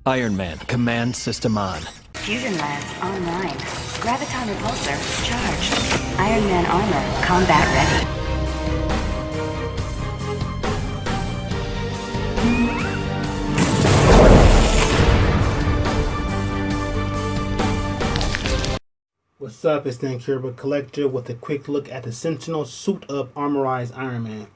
Iron Man, command system on. Fusion labs online. Graviton repulsor charged. Iron Man armor combat ready. What's up, it's Dan Kirby Collector with a quick look at the Sentinel Suit Up Armorized Iron Man.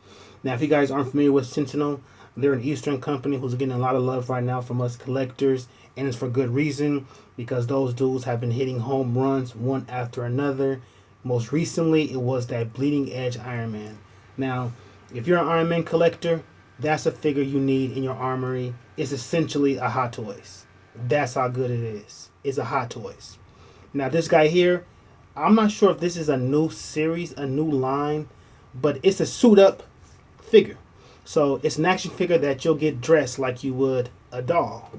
Now, if you guys aren't familiar with Sentinel, they're an Eastern company who's getting a lot of love right now from us collectors, and it's for good reason, because those dudes have been hitting home runs one after another. Most recently, it was that Bleeding Edge Iron Man. Now, if you're an Iron Man collector, that's a figure you need in your armory. It's essentially a Hot Toys. That's how good it is. It's a Hot Toys. Now this guy here, I'm not sure if this is a new series, a new line, but it's a suit up figure. So it's an action figure that you'll get dressed like you would a doll.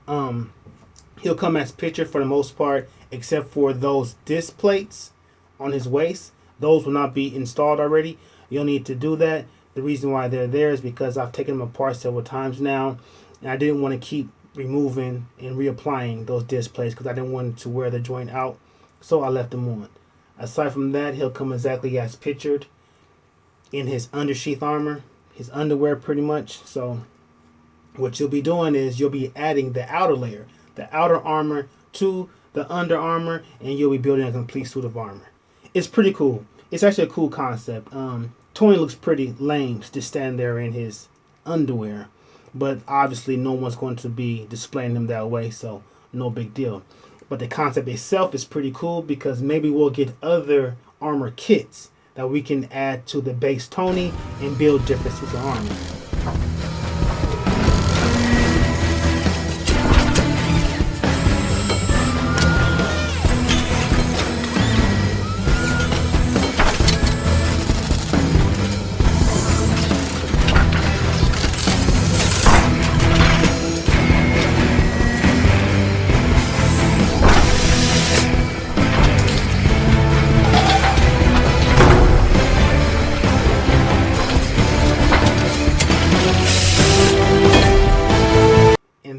He'll come as pictured for the most part, except for those disc plates on his waist. Those will not be installed already. You'll need to do that. The reason why they're there is because I've taken them apart several times now, and I didn't want to keep removing and reapplying those disc plates because I didn't want to wear the joint out, so I left them on. Aside from that, he'll come exactly as pictured in his undersheath armor, his underwear pretty much. So what you'll be doing is you'll be adding the outer layer, the outer armor to the under armor, and you'll be building a complete suit of armor. It's pretty cool. It's actually a cool concept. Tony looks pretty lame to stand there in his underwear, but obviously no one's going to be displaying him that way, so no big deal. But the concept itself is pretty cool, because maybe we'll get other armor kits that we can add to the base Tony and build different suits of armor.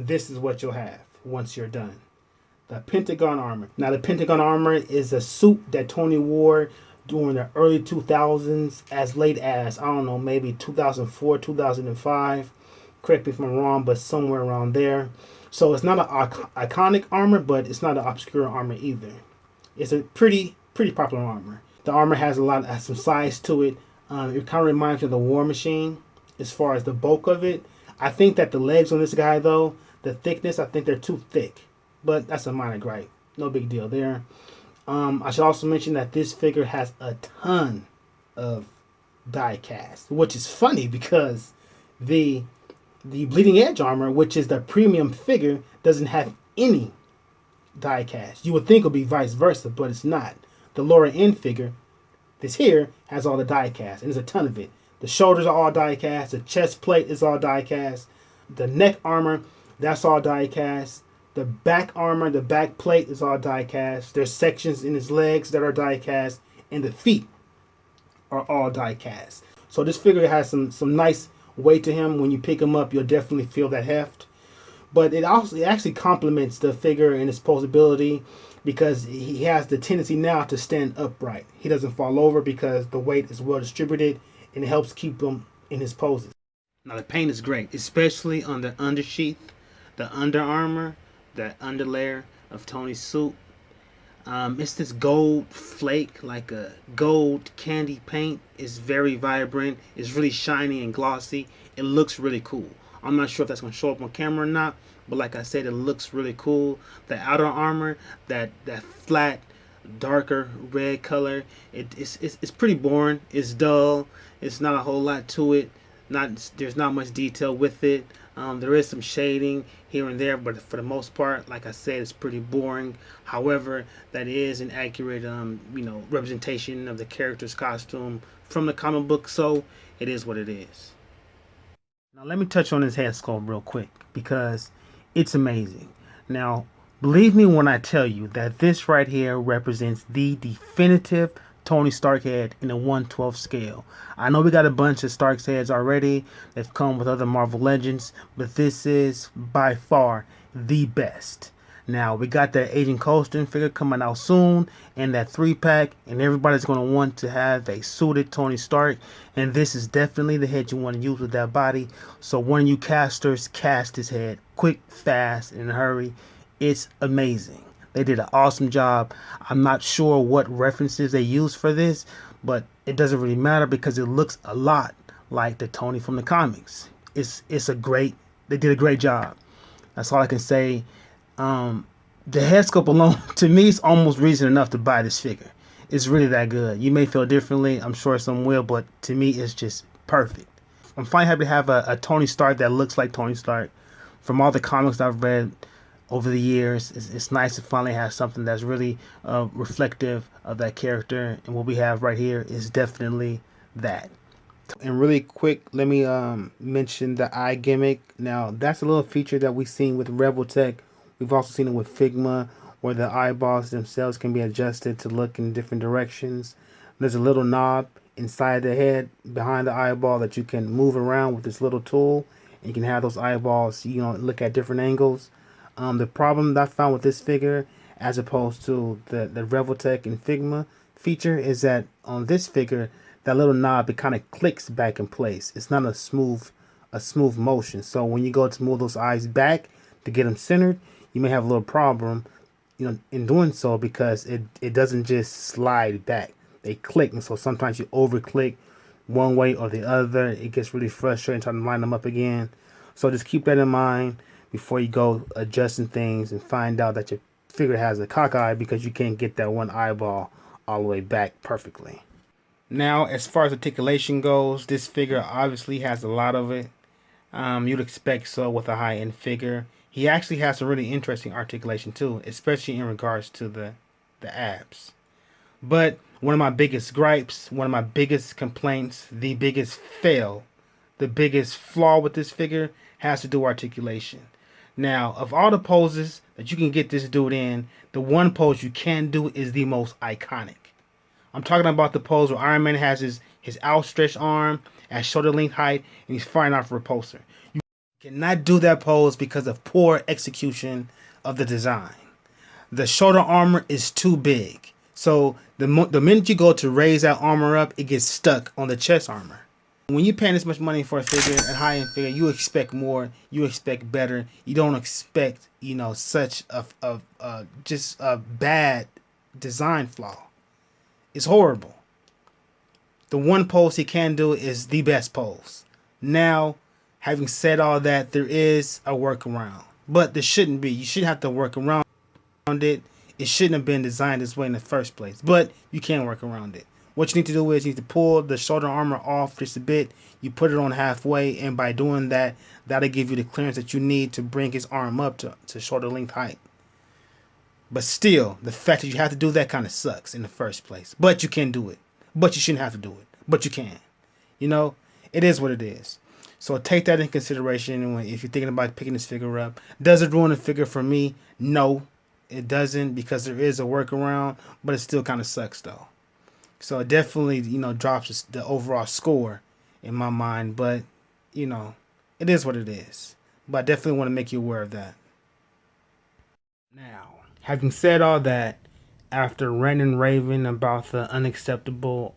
This is what you'll have once you're done. The Pentagon Armor. Now, the Pentagon Armor is a suit that Tony wore during the early 2000s, as late as, I don't know, maybe 2004, 2005. Correct me if I'm wrong, but somewhere around there. So it's not an iconic armor, but it's not an obscure armor either. It's a pretty popular armor. The armor has some size to it. It kind of reminds me of the War Machine as far as the bulk of it. I think that the legs on this guy, though, the thickness, I think they're too thick. But that's a minor gripe. No big deal there. I should also mention that this figure has a ton of die cast, which is funny because the Bleeding Edge armor, which is the premium figure, doesn't have any die cast. You would think it would be vice versa, but it's not. The lower end figure, this here, has all the die cast, and there's a ton of it. The shoulders are all die cast. The chest plate is all die cast. The neck armor, that's all die cast. The back armor, the back plate is all die cast. There's sections in his legs that are die cast, and the feet are all die cast. So this figure has some nice weight to him. When you pick him up, you'll definitely feel that heft. But it actually complements the figure in its posability, because he has the tendency now to stand upright. He doesn't fall over because the weight is well distributed, and it helps keep him in his poses. Now the paint is great, especially on the undersheath, the under armor, that underlayer of Tony's suit. It's this gold flake, like a gold candy paint. It's very vibrant. It's really shiny and glossy. It looks really cool. I'm not sure if that's going to show up on camera or not, but like I said, it looks really cool. The outer armor, that flat, darker red color, it's pretty boring. It's dull. It's not a whole lot to it. There's not much detail with it. There is some shading here and there, but for the most part, like I said, it's pretty boring. However, that is an accurate representation of the character's costume from the comic book, so it is what it is. Now let me touch on his head sculpt real quick, because it's amazing. Now, believe me when I tell you that this right here represents the definitive Tony Stark head in a 1/12 scale. I know we got a bunch of Stark's heads already. They've come with other Marvel Legends, but this is by far the best. Now, we got that Agent Coulson figure coming out soon, and that 3-pack, and everybody's going to want to have a suited Tony Stark, and this is definitely the head you want to use with that body. So one of you casters, cast his head quick, fast, and in a hurry. It's amazing. They did an awesome job. I'm not sure what references they used for this, but it doesn't really matter because it looks a lot like the Tony from the comics. They did a great job. That's all I can say. The head sculpt alone, to me, is almost reason enough to buy this figure. It's really that good. You may feel differently. I'm sure some will, but to me, it's just perfect. I'm finally happy to have a Tony Stark that looks like Tony Stark. From all the comics I've read over the years, it's nice to finally have something that's really reflective of that character. And what we have right here is definitely that. And really quick, let me mention the eye gimmick. Now, that's a little feature that we've seen with Rebel Tech. We've also seen it with Figma, where the eyeballs themselves can be adjusted to look in different directions. There's a little knob inside the head, behind the eyeball, that you can move around with this little tool. And you can have those eyeballs, look at different angles. The problem that I found with this figure, as opposed to the Rebel Tech and Figma feature, is that on this figure, that little knob, it kind of clicks back in place. It's not a smooth motion. So when you go to move those eyes back to get them centered, you may have a little problem, in doing so, because it doesn't just slide back. They click, and so sometimes you over click one way or the other. It gets really frustrating trying to line them up again. So just keep that in mind before you go adjusting things and find out that your figure has a cock eye, because you can't get that one eyeball all the way back perfectly. Now, as far as articulation goes, this figure obviously has a lot of it. You'd expect so with a high-end figure. He actually has some really interesting articulation too, especially in regards to the abs. But one of my biggest gripes, one of my biggest complaints, the biggest fail, the biggest flaw with this figure has to do with articulation. Now, of all the poses that you can get this dude in, the one pose you can do is the most iconic. I'm talking about the pose where Iron Man has his outstretched arm at shoulder length height and he's firing off a repulsor. You cannot do that pose because of poor execution of the design. The shoulder armor is too big. So the minute you go to raise that armor up, it gets stuck on the chest armor. When you're paying this much money for a figure, a high-end figure, you expect more, you expect better. You don't expect, such a bad design flaw. It's horrible. The one pose he can do is the best pose. Now, having said all that, there is a workaround. But there shouldn't be. You shouldn't have to work around it. It shouldn't have been designed this way in the first place. But you can work around it. What you need to do is you need to pull the shoulder armor off just a bit. You put it on halfway. And by doing that, that'll give you the clearance that you need to bring his arm up to shoulder length height. But still, the fact that you have to do that kind of sucks in the first place. But you can do it. But you shouldn't have to do it. But you can. It is what it is. So take that in consideration if you're thinking about picking this figure up. Does it ruin the figure for me? No, it doesn't, because there is a workaround. But it still kind of sucks, though. So it definitely, drops the overall score in my mind. But, it is what it is. But I definitely want to make you aware of that. Now, having said all that, after ranting and raving about the unacceptable,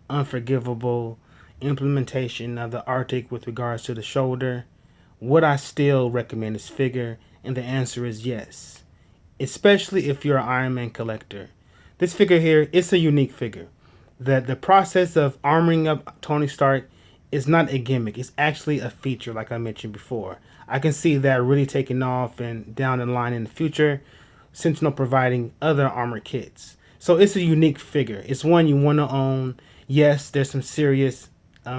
unforgivable implementation of the Arctic with regards to the shoulder, would I still recommend this figure? And the answer is yes. Especially if you're an Iron Man collector. This figure here, it's a unique figure. The process of armoring up Tony Stark is not a gimmick. It's actually a feature, like I mentioned before. I can see that really taking off and down the line in the future. Sentinel providing other armor kits. So it's a unique figure. It's one you want to own. Yes, there's some serious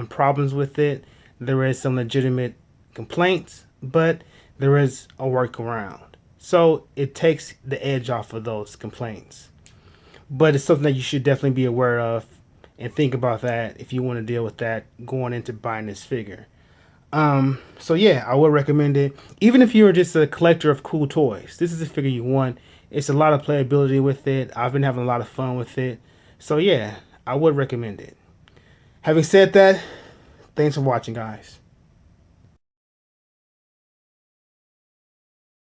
problems with it. There is some legitimate complaints, but there is a workaround. So it takes the edge off of those complaints. But it's something that you should definitely be aware of and think about that if you want to deal with that going into buying this figure. So yeah, I would recommend it. Even if you're just a collector of cool toys, this is a figure you want. It's a lot of playability with it. I've been having a lot of fun with it. So yeah, I would recommend it. Having said that, thanks for watching, guys.